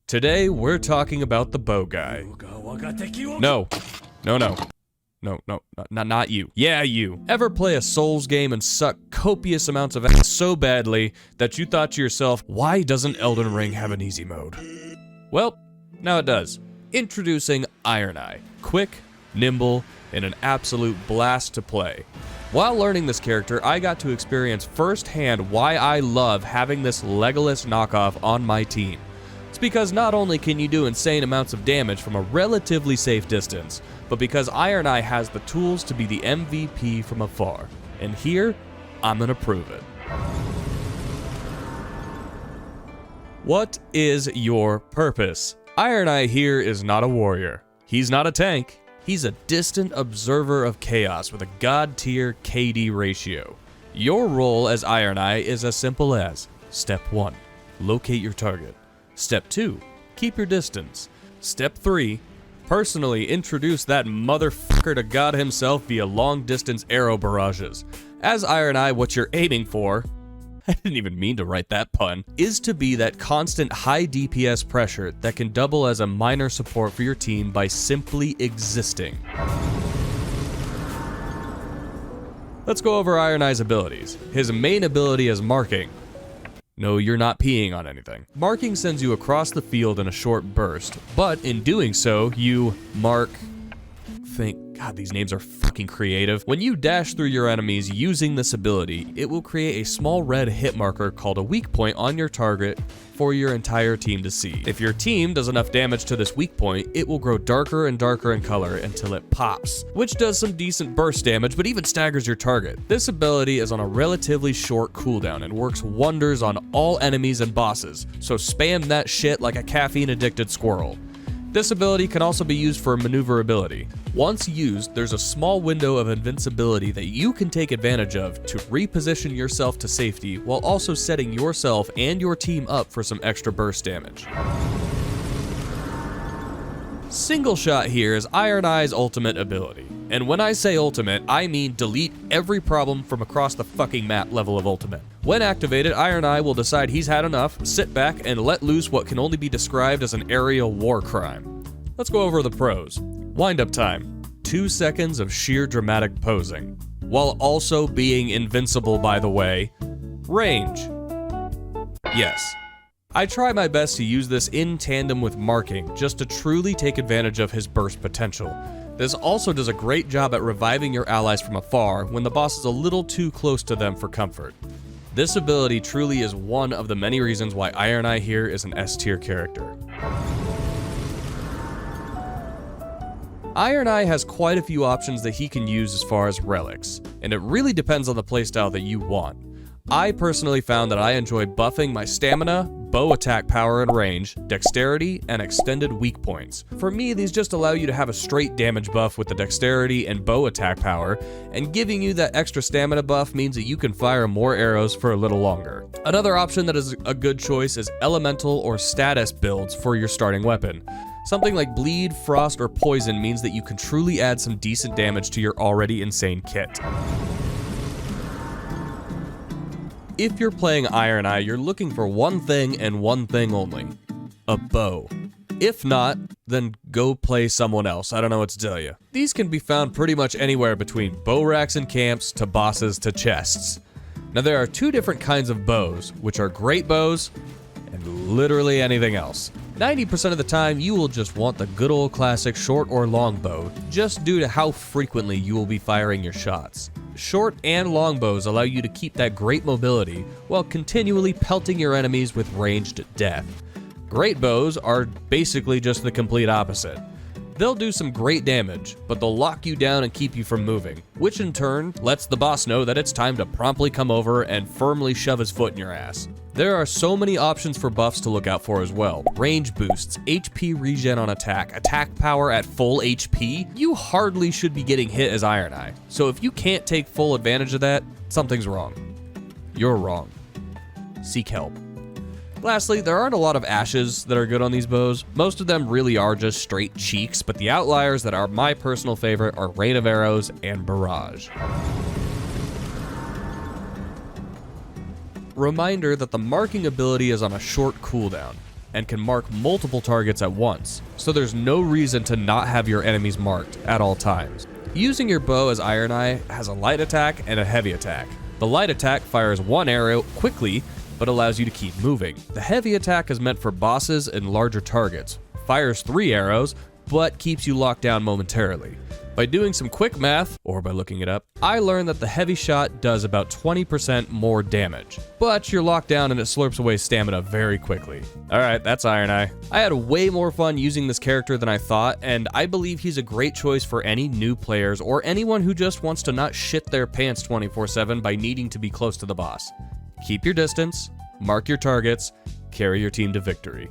Today, we're talking about the bow guy. No, not you. Yeah, you. Ever play a Souls game and suck copious amounts of ass so badly that you thought to yourself, why doesn't Elden Ring have an easy mode? Well, now it does. Introducing IronEye. Quick, nimble, and an absolute blast to play. While learning this character, I got to experience firsthand why I love having this Legolas knockoff on my team. It's because not only can you do insane amounts of damage from a relatively safe distance, but because IronEye has the tools to be the MVP from afar. And here, I'm gonna prove it. What is your purpose? IronEye here is not a warrior. He's not a tank. He's a distant observer of chaos with a god-tier KD ratio. Your role as IronEye is as simple as: Step 1, locate your target. Step 2, keep your distance. Step 3, personally introduce that motherfucker to God himself via long-distance arrow barrages. As IronEye, what you're aiming for, I didn't even mean to write that pun, is to be that constant high DPS pressure that can double as a minor support for your team by simply existing. Let's go over IronEye's abilities. His main ability is marking. No, you're not peeing on anything. Marking sends you across the field in a short burst, but in doing so, you mark... God, these names are fucking creative. When you dash through your enemies using this ability, it will create a small red hit marker called a weak point on your target for your entire team to see. If your team does enough damage to this weak point, it will grow darker and darker in color until it pops, which does some decent burst damage, but even staggers your target. This ability is on a relatively short cooldown and works wonders on all enemies and bosses, so spam that shit like a caffeine-addicted squirrel. This ability can also be used for maneuverability. Once used, there's a small window of invincibility that you can take advantage of to reposition yourself to safety while also setting yourself and your team up for some extra burst damage. Single shot here is IronEye's ultimate ability. And when I say ultimate, I mean delete every problem from across the fucking map level of ultimate. When activated, IronEye will decide he's had enough, sit back, and let loose what can only be described as an aerial war crime. Let's go over the pros. Wind-up time. 2 seconds of sheer dramatic posing. While also being invincible, by the way. Range. Yes. I try my best to use this in tandem with marking, just to truly take advantage of his burst potential. This also does a great job at reviving your allies from afar when the boss is a little too close to them for comfort. This ability truly is one of the many reasons why IronEye here is an S-tier character. IronEye has quite a few options that he can use as far as relics, and it really depends on the playstyle that you want. I personally found that I enjoy buffing my stamina, bow attack power and range, dexterity, and extended weak points. For me, these just allow you to have a straight damage buff with the dexterity and bow attack power, and giving you that extra stamina buff means that you can fire more arrows for a little longer. Another option that is a good choice is elemental or status builds for your starting weapon. Something like bleed, frost, or poison means that you can truly add some decent damage to your already insane kit. If you're playing IronEye, you're looking for one thing and one thing only: a bow. If not, then go play someone else. I don't know what to tell you. These can be found pretty much anywhere between bow racks and camps, to bosses, to chests. Now there are 2 different kinds of bows, which are great bows and literally anything else. 90% of the time, you will just want the good old classic short or long bow, just due to how frequently you will be firing your shots. Short and long bows allow you to keep that great mobility while continually pelting your enemies with ranged death. Great bows are basically just the complete opposite. They'll do some great damage, but they'll lock you down and keep you from moving, which in turn lets the boss know that it's time to promptly come over and firmly shove his foot in your ass. There are so many options for buffs to look out for as well. Range boosts, HP regen on attack, attack power at full HP. You hardly should be getting hit as IronEye. So if you can't take full advantage of that, something's wrong. You're wrong. Seek help. Lastly, there aren't a lot of ashes that are good on these bows. Most of them really are just straight cheeks, but the outliers that are my personal favorite are Rain of Arrows and Barrage. Reminder that the marking ability is on a short cooldown, and can mark multiple targets at once, so there's no reason to not have your enemies marked at all times. Using your bow as IronEye has a light attack and a heavy attack. The light attack fires one arrow quickly, but allows you to keep moving. The heavy attack is meant for bosses and larger targets, fires 3 arrows, but keeps you locked down momentarily. By doing some quick math, or by looking it up, I learned that the heavy shot does about 20% more damage, but you're locked down and it slurps away stamina very quickly. Alright, that's IronEye. I had way more fun using this character than I thought, and I believe he's a great choice for any new players or anyone who just wants to not shit their pants 24/7 by needing to be close to the boss. Keep your distance, mark your targets, carry your team to victory.